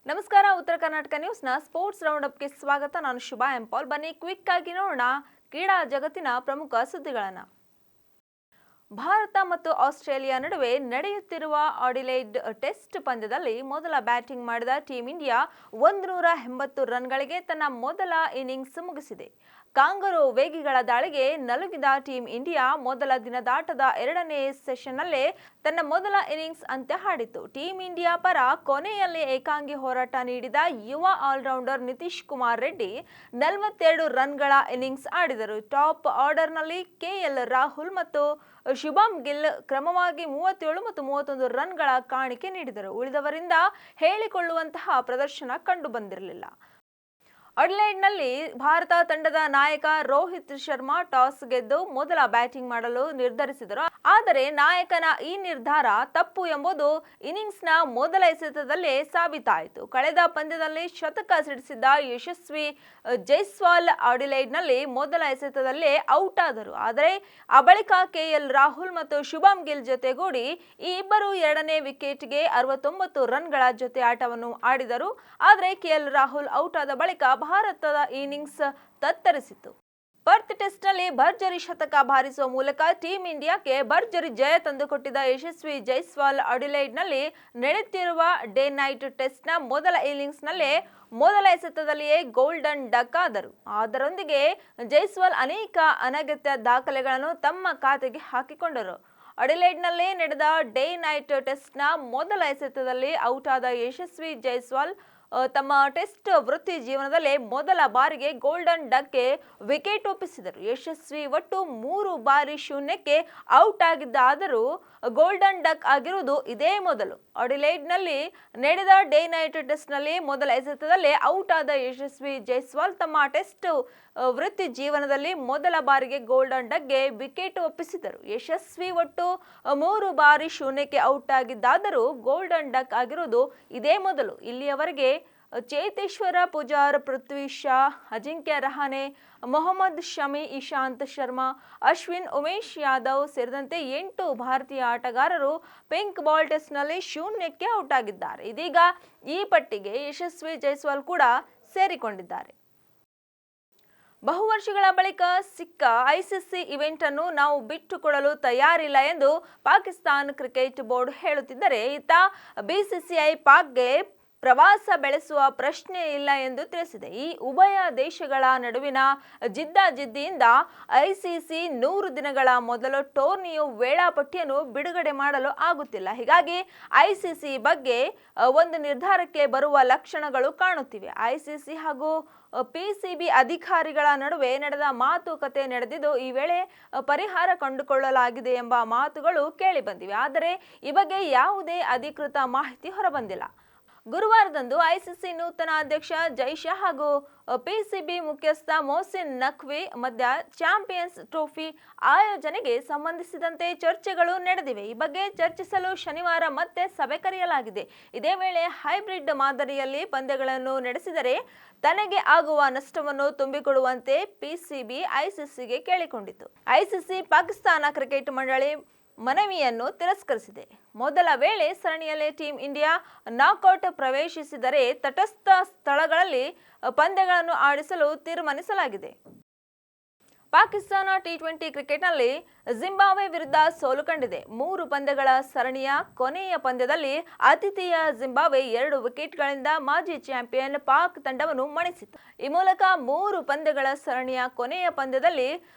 ನಮಸ್ಕಾರ. ಉತ್ತರ Karnataka ನ್ಯೂಸ್ನ sports round ಅಪ್ಗೆ ಸ್ವಾಗತ. ನಾನು ಶುಭಾ ಎಂಪಾಲ್. ಬನ್ನಿ ಕ್ವಿಕ್ ಆಗಿ ನೋಡೋಣ ಕ್ರೀಡಾ ಜಗತ್ತಿನ ಪ್ರಮುಖ ಸುದ್ದಿಗಳನ್ನು. ಭಾರತ ಮತ್ತು ಆಸ್ಟ್ರೇಲಿಯಾ ನಡುವೆ ನಡೆಯುತ್ತಿರುವ ಅಡಿಲೇಡ್ ಟೆಸ್ಟ್ ಪಂದ್ಯದಲ್ಲಿ ಮೊದಲ ಬ್ಯಾಟಿಂಗ್ ಮಾಡಿದ ಟೀಂ ಇಂಡಿಯಾ 180 ರನ್ಗಳಿಗೆ ತನ್ನ ಮೊದಲ ಇನ್ನಿಂಗ್ಸ್ ಮುಗಿಸಿದೆ. ಕಾಂಗರೂ ವೇಗಿಗಳ ದಾಳಿಗೆ ನಲುಗಿದ ಟೀಂ ಇಂಡಿಯಾ ಮೊದಲ ದಿನದಾಟದ ಎರಡನೇ ಸೆಷನ್ನಲ್ಲೇ ತನ್ನ ಮೊದಲ ಇನ್ನಿಂಗ್ಸ್ ಅಂತ್ಯ ಹಾಡಿತು. ಟೀಂ ಇಂಡಿಯಾ ಪರ ಕೊನೆಯಲ್ಲಿ ಏಕಾಂಗಿ ಹೋರಾಟ ನೀಡಿದ ಯುವ ಆಲ್ರೌಂಡರ್ ನಿತೀಶ್ ಕುಮಾರ್ ರೆಡ್ಡಿ 42 ರನ್ಗಳ ಇನ್ನಿಂಗ್ಸ್ ಆಡಿದರು. ಟಾಪ್ ಆರ್ಡರ್ನಲ್ಲಿ ಕೆಎಲ್ ರಾಹುಲ್ ಮತ್ತು ಶುಭಮ್ ಗಿಲ್ ಕ್ರಮವಾಗಿ 37 ಮತ್ತು 31 ರನ್ಗಳ ಕಾಣಿಕೆ ನೀಡಿದರು. ಉಳಿದವರಿಂದ ಹೇಳಿಕೊಳ್ಳುವಂತಹ ಪ್ರದರ್ಶನ ಕಂಡುಬಂದಿರಲಿಲ್ಲ. ಅಡಿಲೇಡ್ನಲ್ಲಿ ಭಾರತ ತಂಡದ ನಾಯಕ ರೋಹಿತ್ ಶರ್ಮಾ ಟಾಸ್ ಗೆದ್ದು ಮೊದಲ ಬ್ಯಾಟಿಂಗ್ ಮಾಡಲು ನಿರ್ಧರಿಸಿದರು. ಆದರೆ ನಾಯಕನ ಈ ನಿರ್ಧಾರ ತಪ್ಪು ಎಂಬುದು ಇನ್ನಿಂಗ್ಸ್ನ ಮೊದಲ ಎಸೆತದಲ್ಲೇ ಸಾಬೀತಾಯಿತು. ಕಳೆದ ಪಂದ್ಯದಲ್ಲಿ ಶತಕ ಸಿಡಿಸಿದ್ದ ಯಶಸ್ವಿ ಜೈಸ್ವಾಲ್ ಅಡಿಲೇಡ್ನಲ್ಲಿ ಮೊದಲ ಎಸೆತದಲ್ಲೇ ಔಟ್ ಆದರು. ಆದರೆ ಆ ಬಳಿಕ ಕೆಎಲ್ ರಾಹುಲ್ ಮತ್ತು ಶುಭಮ್ ಗಿಲ್ ಜೊತೆಗೂಡಿ ಈ ಇಬ್ಬರು ಎರಡನೇ ವಿಕೆಟ್ಗೆ 69 ರನ್ಗಳ ಜೊತೆ ಆಟವನ್ನು ಆಡಿದರು. ಆದರೆ ಕೆಎಲ್ ರಾಹುಲ್ ಔಟ್ ಆದ ಬಳಿಕ ಭಾರತದ ಇನ್ನಿಂಗ್ಸ್ ತತ್ತರಿಸಿತು. ಪರ್ತ್ ಟೆಸ್ಟ್ನಲ್ಲಿ ಭರ್ಜರಿ ಶತಕ ಬಾರಿಸುವ ಮೂಲಕ ಟೀಂ ಇಂಡಿಯಾಕ್ಕೆ ಭರ್ಜರಿ ಜಯ ತಂದುಕೊಟ್ಟಿದ್ದ ಯಶಸ್ವಿ ಜೈಸ್ವಾಲ್ ಅಡಿಲೇಡ್ನಲ್ಲಿ ನಡೆಯುತ್ತಿರುವ ಡೇ ನೈಟ್ ಟೆಸ್ಟ್ನ ಮೊದಲ ಇನ್ನಿಂಗ್ಸ್ನಲ್ಲೇ ಮೊದಲ ಎಸೆತದಲ್ಲಿಯೇ ಗೋಲ್ಡನ್ ಡಕ್ ಆದರು. ಅದರೊಂದಿಗೆ ಜೈಸ್ವಾಲ್ ಅನೇಕ ಅನಗತ್ಯ ದಾಖಲೆಗಳನ್ನು ತಮ್ಮ ಖಾತೆಗೆ ಹಾಕಿಕೊಂಡರು. ಅಡಿಲೇಡ್ನಲ್ಲಿ ನಡೆದ ಡೇ ನೈಟ್ ಟೆಸ್ಟ್ನ ಮೊದಲ ಎಸೆತದಲ್ಲಿ ಔಟ್ ಆದ ಯಶಸ್ವಿ ಜೈಸ್ವಾಲ್ ತಮ್ಮ ಟೆಸ್ಟ್ ವೃತ್ತಿ ಜೀವನದಲ್ಲೇ ಮೊದಲ ಬಾರಿಗೆ ಗೋಲ್ಡನ್ ಡಕ್ಗೆ ವಿಕೆಟ್ ಒಪ್ಪಿಸಿದರು. ಯಶಸ್ವಿ ಒಟ್ಟು 3 ಬಾರಿ ಶೂನ್ಯಕ್ಕೆ ಔಟ್ ಆಗಿದ್ದಾದರೂ ಗೋಲ್ಡನ್ ಡಕ್ ಆಗಿರುವುದು ಇದೇ ಮೊದಲು. ಅಡಿಲೇಡ್ನಲ್ಲಿ ನಡೆದ ಡೇ ನೈಟ್ ಟೆಸ್ಟ್ನಲ್ಲಿ ಮೊದಲ ಎಸೆತದಲ್ಲೇ ಔಟ್ ಆದ ಯಶಸ್ವಿ ಜೈಸ್ವಾಲ್ ತಮ್ಮ ಟೆಸ್ಟ್ ವೃತ್ತಿ ಜೀವನದಲ್ಲಿ ಮೊದಲ ಬಾರಿಗೆ ಗೋಲ್ಡನ್ ಡಕ್ಗೆ ವಿಕೆಟ್ ಒಪ್ಪಿಸಿದರು. ಯಶಸ್ವಿ ಒಟ್ಟು 3 ಬಾರಿ ಶೂನ್ಯಕ್ಕೆ ಔಟ್ ಆಗಿದ್ದಾದರೂ ಗೋಲ್ಡನ್ ಡಕ್ ಆಗಿರುವುದು ಇದೇ ಮೊದಲು. ಇಲ್ಲಿಯವರೆಗೆ ಚೇತೇಶ್ವರ ಪೂಜಾರ್, ಪೃಥ್ವಿ ಶಾ, ಅಜಿಂಕ್ಯ ರಹಾನೆ, ಮೊಹಮ್ಮದ್ ಶಮಿ, ಇಶಾಂತ್ ಶರ್ಮಾ, ಅಶ್ವಿನ್, ಉಮೇಶ್ ಯಾದವ್ ಸೇರಿದಂತೆ 8 ಭಾರತೀಯ ಆಟಗಾರರು ಪಿಂಕ್ ಬಾಲ್ ಟೆಸ್ಟ್ನಲ್ಲಿ ಶೂನ್ಯಕ್ಕೆ ಔಟ್ ಆಗಿದ್ದಾರೆ. ಇದೀಗ ಈ ಪಟ್ಟಿಗೆ ಯಶಸ್ವಿ ಜೈಸ್ವಾಲ್ ಕೂಡ ಸೇರಿಕೊಂಡಿದ್ದಾರೆ. ಬಹುವರ್ಷಗಳ ಬಳಿಕ ಸಿಕ್ಕ ಐಸಿಸಿ ಇವೆಂಟ್ ಅನ್ನು ನಾವು ಬಿಟ್ಟುಕೊಡಲು ತಯಾರಿಲ್ಲ ಎಂದು ಪಾಕಿಸ್ತಾನ ಕ್ರಿಕೆಟ್ ಬೋರ್ಡ್ ಹೇಳುತ್ತಿದ್ದರೆ, ಇತ್ತ ಬಿಸಿಸಿಐ ಪಾಕ್ಗೆ ಪ್ರವಾಸ ಬೆಳೆಸುವ ಪ್ರಶ್ನೆ ಇಲ್ಲ ಎಂದು ತಿಳಿಸಿದೆ. ಈ ಉಭಯ ದೇಶಗಳ ನಡುವಿನ ಜಿದ್ದಾಜಿದ್ದಿಯಿಂದ ಐಸಿಸಿ 100 ದಿನಗಳ ಮೊದಲು ಟೂರ್ನಿಯ ವೇಳಾಪಟ್ಟಿಯನ್ನು ಬಿಡುಗಡೆ ಮಾಡಲು ಆಗುತ್ತಿಲ್ಲ. ಹೀಗಾಗಿ ಐಸಿಸಿ ಬಗ್ಗೆ ಒಂದು ನಿರ್ಧಾರಕ್ಕೆ ಬರುವ ಲಕ್ಷಣಗಳು ಕಾಣುತ್ತಿವೆ. ಐಸಿಸಿ ಹಾಗೂ ಪಿಸಿಬಿ ಅಧಿಕಾರಿಗಳ ನಡುವೆ ನಡೆದ ಮಾತುಕತೆ ನಡೆದಿದ್ದು, ಈ ವೇಳೆ ಪರಿಹಾರ ಕಂಡುಕೊಳ್ಳಲಾಗಿದೆ ಎಂಬ ಮಾತುಗಳು ಕೇಳಿಬಂದಿವೆ. ಆದರೆ ಈ ಬಗ್ಗೆ ಯಾವುದೇ ಅಧಿಕೃತ ಮಾಹಿತಿ ಹೊರಬಂದಿಲ್ಲ. ಗುರುವಾರದಂದು ಐಸಿಸಿ ನೂತನ ಅಧ್ಯಕ್ಷ ಜೈಶಾ ಹಾಗೂ ಪಿಸಿಬಿ ಮುಖ್ಯಸ್ಥ ಮೊಹಸಿನ್ ನಖ್ವಿ ಮಧ್ಯ ಚಾಂಪಿಯನ್ಸ್ ಟ್ರೋಫಿ ಆಯೋಜನೆಗೆ ಸಂಬಂಧಿಸಿದಂತೆ ಚರ್ಚೆಗಳು ನಡೆದಿವೆ. ಈ ಬಗ್ಗೆ ಚರ್ಚಿಸಲು ಶನಿವಾರ ಮತ್ತೆ ಸಭೆ ಕರೆಯಲಾಗಿದೆ. ಇದೇ ವೇಳೆ ಹೈಬ್ರಿಡ್ ಮಾದರಿಯಲ್ಲಿ ಪಂದ್ಯಗಳನ್ನು ನಡೆಸಿದರೆ ತನಗೆ ಆಗುವ ನಷ್ಟವನ್ನು ತುಂಬಿಕೊಡುವಂತೆ ಪಿಸಿಬಿ ಐಸಿಸಿಗೆ ಕೇಳಿಕೊಂಡಿತು. ಐಸಿಸಿ ಪಾಕಿಸ್ತಾನ ಕ್ರಿಕೆಟ್ ಮಂಡಳಿ ಮನವಿಯನ್ನು ತಿರಸ್ಕರಿಸಿದೆ. ಮೊದಲ ವೇಳೆ ಸರಣಿಯಲ್ಲಿ ಟೀಂ ಇಂಡಿಯಾ ನಾಕ್ಔಟ್ ಪ್ರವೇಶಿಸಿದರೆ ತಟಸ್ಥ ಸ್ಥಳಗಳಲ್ಲಿ ಪಂದ್ಯಗಳನ್ನು ಆಡಿಸಲು ತೀರ್ಮಾನಿಸಲಾಗಿದೆ. ಪಾಕಿಸ್ತಾನ ಟಿ20 ಕ್ರಿಕೆಟ್ನಲ್ಲಿ ಜಿಂಬಾಬ್ವೆ ವಿರುದ್ಧ ಸೋಲು ಕಂಡಿದೆ. 3 ಪಂದ್ಯಗಳ ಸರಣಿಯ ಕೊನೆಯ ಪಂದ್ಯದಲ್ಲಿ ಆತಿಥೇಯ ಜಿಂಬಾಬ್ವೆ 2 ವಿಕೆಟ್ಗಳಿಂದ ಮಾಜಿ ಚಾಂಪಿಯನ್ ಪಾಕ್ ತಂಡವನ್ನು ಮಣಿಸಿತು. ಈ ಮೂಲಕ 3 ಪಂದ್ಯಗಳ ಸರಣಿಯ ಕೊನೆಯ ಪಂದ್ಯದಲ್ಲಿ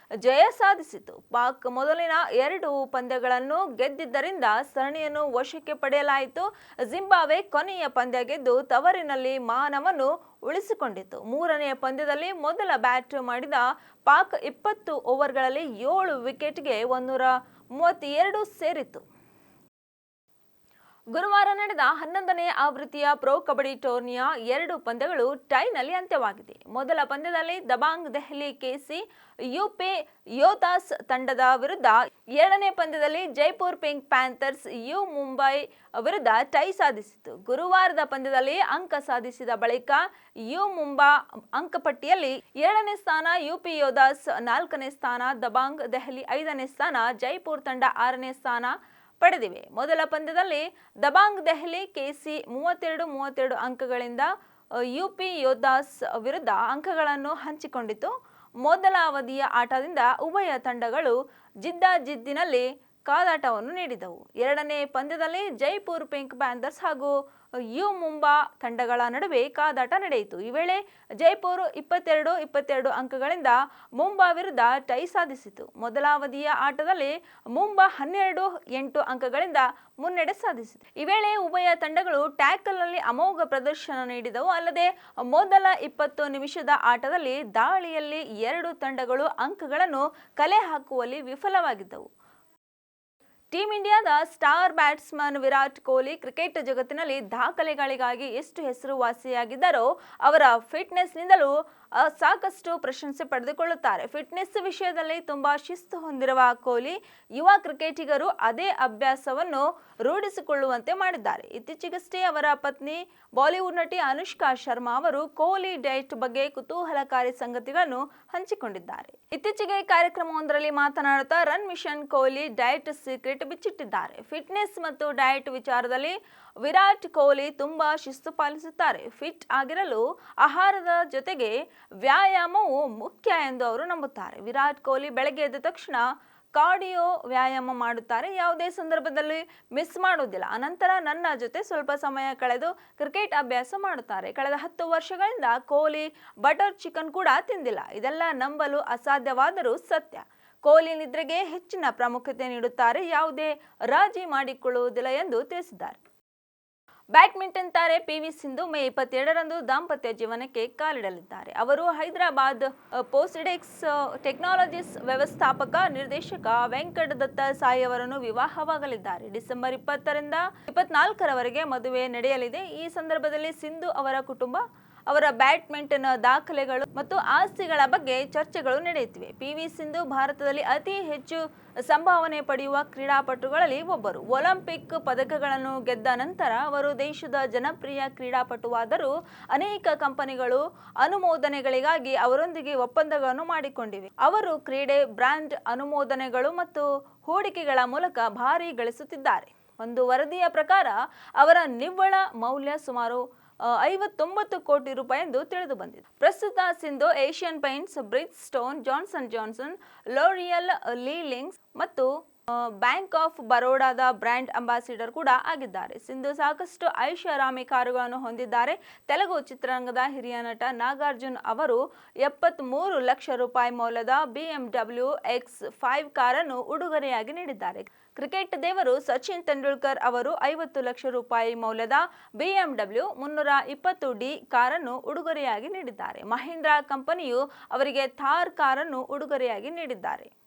ಜಯ ಸಾಧಿಸಿತು. ಪಾಕ್ ಮೊದಲಿನ 2 ಪಂದ್ಯಗಳನ್ನು ಗೆದ್ದಿದ್ದರಿಂದ ಸರಣಿಯನ್ನು ವಶಕ್ಕೆ ಪಡೆಯಲಾಯಿತು. ಜಿಂಬಾಬ್ವೆ ಕೊನೆಯ ಪಂದ್ಯ ಗೆದ್ದು ತವರಿನಲ್ಲಿ ಮಾನವನ್ನು ಉಳಿಸಿಕೊಂಡಿತು. 3ನೇ ಪಂದ್ಯದಲ್ಲಿ ಮೊದಲ ಬ್ಯಾಟ್ ಮಾಡಿದ ಪಾಕ್ 20 ಓವರ್ಗಳಲ್ಲಿ 7 ವಿಕೆಟ್ಗೆ 132 ಸೇರಿತು. ಗುರುವಾರ ನಡೆದ 11ನೇ ಆವೃತ್ತಿಯ ಪ್ರೊ ಕಬಡ್ಡಿ ಟೂರ್ನಿಯ 2 ಪಂದ್ಯಗಳು ಟೈನಲ್ಲಿ ಅಂತ್ಯವಾಗಿದೆ. ಮೊದಲ ಪಂದ್ಯದಲ್ಲಿ ದಬಾಂಗ್ ದೆಹಲಿ ಕೆಸಿ ಯುಪಿ ಯೋಧಾಸ್ ತಂಡದ ವಿರುದ್ಧ, 2ನೇ ಪಂದ್ಯದಲ್ಲಿ Jaipur pink panthers U Mumbai ವಿರುದ್ಧ ಟೈ ಸಾಧಿಸಿತು. ಗುರುವಾರದ ಪಂದ್ಯದಲ್ಲಿ ಅಂಕ ಸಾಧಿಸಿದ ಬಳಿಕ ಯು ಮುಂಬಾ ಅಂಕಪಟ್ಟಿಯಲ್ಲಿ 7ನೇ ಸ್ಥಾನ, ಯುಪಿ ಯೋಧಾಸ್ 4ನೇ ಸ್ಥಾನ, ದಬಾಂಗ್ ದೆಹಲಿ 5ನೇ ಸ್ಥಾನ, ಜೈಪುರ್ ತಂಡ 6ನೇ ಸ್ಥಾನ ಪಡೆದಿವೆ. ಮೊದಲ ಪಂದ್ಯದಲ್ಲಿ ದಬಾಂಗ್ ದೆಹಲಿ ಕೆಸಿ 32 ಅಂಕಗಳಿಂದ ಯುಪಿ ಯೋಧಾಸ್ ವಿರುದ್ಧ ಅಂಕಗಳನ್ನು ಹಂಚಿಕೊಂಡಿತು. ಮೊದಲ ಅವಧಿಯ ಆಟದಿಂದ ಉಭಯ ತಂಡಗಳು ಜಿದ್ದಾಜಿದ್ದಿನಲ್ಲಿ ಕಾದಾಟವನ್ನು ನೀಡಿದವು. ಎರಡನೇ ಪಂದ್ಯದಲ್ಲಿ ಜೈಪುರ್ ಪಿಂಕ್ ಪ್ಯಾಂಥರ್ಸ್ ಹಾಗೂ ಯು ಮುಂಬಾ ತಂಡಗಳ ನಡುವೆ ಕಾದಾಟ ನಡೆಯಿತು. ಈ ವೇಳೆ ಜೈಪುರ್ 22 ಅಂಕಗಳಿಂದ ಮುಂಬಾ ವಿರುದ್ಧ ಟೈ ಸಾಧಿಸಿತು. ಮೊದಲ ಅವಧಿಯ ಆಟದಲ್ಲಿ ಮುಂಬಾ 12-8 ಅಂಕಗಳಿಂದ ಮುನ್ನಡೆ ಸಾಧಿಸಿತು. ಈ ವೇಳೆ ಉಭಯ ತಂಡಗಳು ಟ್ಯಾಕಲ್ನಲ್ಲಿ ಅಮೋಘ ಪ್ರದರ್ಶನ ನೀಡಿದವು. ಅಲ್ಲದೆ ಮೊದಲ 20 ನಿಮಿಷದ ಆಟದಲ್ಲಿ ದಾಳಿಯಲ್ಲಿ ಎರಡು ತಂಡಗಳು ಅಂಕಗಳನ್ನು ಕಲೆ ಹಾಕುವಲ್ಲಿ ವಿಫಲವಾಗಿದ್ದವು. ಟೀಂ ಇಂಡಿಯಾದ star batsman Virat Kohli cricket ಜಗತ್ತಿನಲ್ಲಿ ದಾಖಲೆಗಳಿಗಾಗಿ ಎಷ್ಟು ಹೆಸರುವಾಸಿಯಾಗಿದ್ದಾರೋ ಅವರ ಫಿಟ್ನೆಸ್ನಿಂದಲೂ ಸಾಕಷ್ಟು ಪ್ರಶಂಸೆ ಪಡೆದುಕೊಳ್ಳುತ್ತಾರೆ. ಫಿಟ್ನೆಸ್ ವಿಷಯದಲ್ಲಿ ತುಂಬಾ ಶಿಸ್ತು ಹೊಂದಿರುವ ಕೊಹ್ಲಿ ಯುವ ಕ್ರಿಕೆಟಿಗರು ಅದೇ ಅಭ್ಯಾಸವನ್ನು ರೂಢಿಸಿಕೊಳ್ಳುವಂತೆ ಮಾಡಿದ್ದಾರೆ. ಇತ್ತೀಚೆಗಷ್ಟೇ ಅವರ ಪತ್ನಿ ಬಾಲಿವುಡ್ ನಟಿ ಅನುಷ್ಕಾ ಶರ್ಮಾ ಅವರು ಕೊಹ್ಲಿ ಡಯಟ್ ಬಗ್ಗೆ ಕುತೂಹಲಕಾರಿ ಸಂಗತಿಗಳನ್ನು ಹಂಚಿಕೊಂಡಿದ್ದಾರೆ. ಇತ್ತೀಚೆಗೆ ಕಾರ್ಯಕ್ರಮವೊಂದರಲ್ಲಿ ಮಾತನಾಡುತ್ತಾ run machine Kohli diet secret ಬಿಚ್ಚಿಟ್ಟಿದ್ದಾರೆ. ಫಿಟ್ನೆಸ್ ಮತ್ತು ಡಯಟ್ ವಿಚಾರದಲ್ಲಿ ವಿರಾಟ್ ಕೊಹ್ಲಿ ತುಂಬಾ ಶಿಸ್ತು ಪಾಲಿಸುತ್ತಾರೆ. ಫಿಟ್ ಆಗಿರಲು ಆಹಾರದ ಜೊತೆಗೆ ವ್ಯಾಯಾಮವು ಮುಖ್ಯ ಎಂದು ಅವರು ನಂಬುತ್ತಾರೆ. ವಿರಾಟ್ ಕೊಹ್ಲಿ ಬೆಳಗ್ಗೆ ಎದ್ದ ತಕ್ಷಣ ಕಾರ್ಡಿಯೋ ವ್ಯಾಯಾಮ ಮಾಡುತ್ತಾರೆ. ಯಾವುದೇ ಸಂದರ್ಭದಲ್ಲಿ ಮಿಸ್ ಮಾಡುವುದಿಲ್ಲ. ಅನಂತರ ನನ್ನ ಜೊತೆ ಸ್ವಲ್ಪ ಸಮಯ ಕಳೆದು ಕ್ರಿಕೆಟ್ ಅಭ್ಯಾಸ ಮಾಡುತ್ತಾರೆ. ಕಳೆದ 10 ವರ್ಷಗಳಿಂದ ಕೊಹ್ಲಿ ಬಟರ್ ಚಿಕನ್ ಕೂಡ ತಿಂದಿಲ್ಲ. ಇದೆಲ್ಲ ನಂಬಲು ಅಸಾಧ್ಯವಾದರೂ ಸತ್ಯ. ಕೊಹ್ಲಿ ನಿದ್ರೆಗೆ ಹೆಚ್ಚಿನ ಪ್ರಾಮುಖ್ಯತೆ ನೀಡುತ್ತಾರೆ. ಯಾವುದೇ ರಾಜಿ ಮಾಡಿಕೊಳ್ಳುವುದಿಲ್ಲ ಎಂದು ತಿಳಿಸಿದ್ದಾರೆ. ಬ್ಯಾಡ್ಮಿಂಟನ್ ತಾರೆ ಪಿವಿ ಸಿಂಧು ಮೇ 27ರಂದು ದಾಂಪತ್ಯ ಜೀವನಕ್ಕೆ ಕಾಲಿಡಲಿದ್ದಾರೆ. ಅವರು ಹೈದರಾಬಾದ್ ಪೋಸಿಡೆಕ್ಸ್ ಟೆಕ್ನಾಲಜೀಸ್ ವ್ಯವಸ್ಥಾಪಕ ನಿರ್ದೇಶಕ ವೆಂಕಟ್ ದತ್ತ ಸಾಯಿ ಅವರನ್ನು ವಿವಾಹವಾಗಲಿದ್ದಾರೆ. ಡಿಸೆಂಬರ್ 20ರಿಂದ 24ರವರೆಗೆ ಮದುವೆ ನಡೆಯಲಿದೆ. ಈ ಸಂದರ್ಭದಲ್ಲಿ ಸಿಂಧು ಅವರ ಕುಟುಂಬ, ಅವರ ಬ್ಯಾಡ್ಮಿಂಟನ್ ದಾಖಲೆಗಳು ಮತ್ತು ಆಸ್ತಿಗಳ ಬಗ್ಗೆ ಚರ್ಚೆಗಳು ನಡೆಯುತ್ತಿವೆ. ಪಿವಿ ಸಿಂಧು ಭಾರತದಲ್ಲಿ ಅತಿ ಹೆಚ್ಚು ಸಂಭಾವನೆ ಪಡೆಯುವ ಕ್ರೀಡಾಪಟುಗಳಲ್ಲಿ ಒಬ್ಬರು. ಒಲಿಂಪಿಕ್ ಪದಕಗಳನ್ನು ಗೆದ್ದ ನಂತರ ಅವರು ದೇಶದ ಜನಪ್ರಿಯ ಕ್ರೀಡಾಪಟುವಾದರೂ ಅನೇಕ ಕಂಪನಿಗಳು ಅನುಮೋದನೆಗಳಿಗಾಗಿ ಅವರೊಂದಿಗೆ ಒಪ್ಪಂದಗಳನ್ನು ಮಾಡಿಕೊಂಡಿವೆ. ಅವರು ಕ್ರೀಡೆ, ಬ್ರ್ಯಾಂಡ್ ಅನುಮೋದನೆಗಳು ಮತ್ತು ಹೂಡಿಕೆಗಳ ಮೂಲಕ ಭಾರಿ ಗಳಿಸುತ್ತಿದ್ದಾರೆ. ಒಂದು ವರದಿಯ ಪ್ರಕಾರ ಅವರ ನಿವ್ವಳ ಮೌಲ್ಯ ಸುಮಾರು 59 ಕೋಟಿ ರೂಪಾಯಿ ಎಂದು ತಿಳಿದು ಬಂದಿದೆ. ಪ್ರಸ್ತುತ Sindhu Asian Paints, Bridgestone, Johnson Johnson, L'Oreal, ಲೀಲಿಂಗ್ಸ್ ಮತ್ತು ಬ್ಯಾಂಕ್ ಆಫ್ ಬರೋಡಾದ ಬ್ರ್ಯಾಂಡ್ ಅಂಬಾಸಿಡರ್ ಕೂಡ ಆಗಿದ್ದಾರೆ. ಸಿಂಧು ಸಾಕಷ್ಟು ಐಷಾರಾಮಿ ಕಾರುಗಳನ್ನು ಹೊಂದಿದ್ದಾರೆ. ತೆಲುಗು ಚಿತ್ರರಂಗದ ಹಿರಿಯ ನಟ ನಾಗಾರ್ಜುನ್ ಅವರು 73 ಲಕ್ಷ ರೂಪಾಯಿ ಮೌಲ್ಯದ BMW X5 ಕಾರನ್ನು ಉಡುಗೊರೆಯಾಗಿ ನೀಡಿದ್ದಾರೆ. ಕ್ರಿಕೆಟ್ ದೇವರು ಸಚಿನ್ ತೆಂಡೂಲ್ಕರ್ ಅವರು 50 ಲಕ್ಷ ರೂಪಾಯಿ ಮೌಲ್ಯದ BMW 320D ಕಾರನ್ನು ಉಡುಗೊರೆಯಾಗಿ ನೀಡಿದ್ದಾರೆ. ಮಹೀಂದ್ರಾ ಕಂಪನಿಯು ಅವರಿಗೆ ಥಾರ್ ಕಾರನ್ನು ಉಡುಗೊರೆಯಾಗಿ ನೀಡಿದ್ದಾರೆ.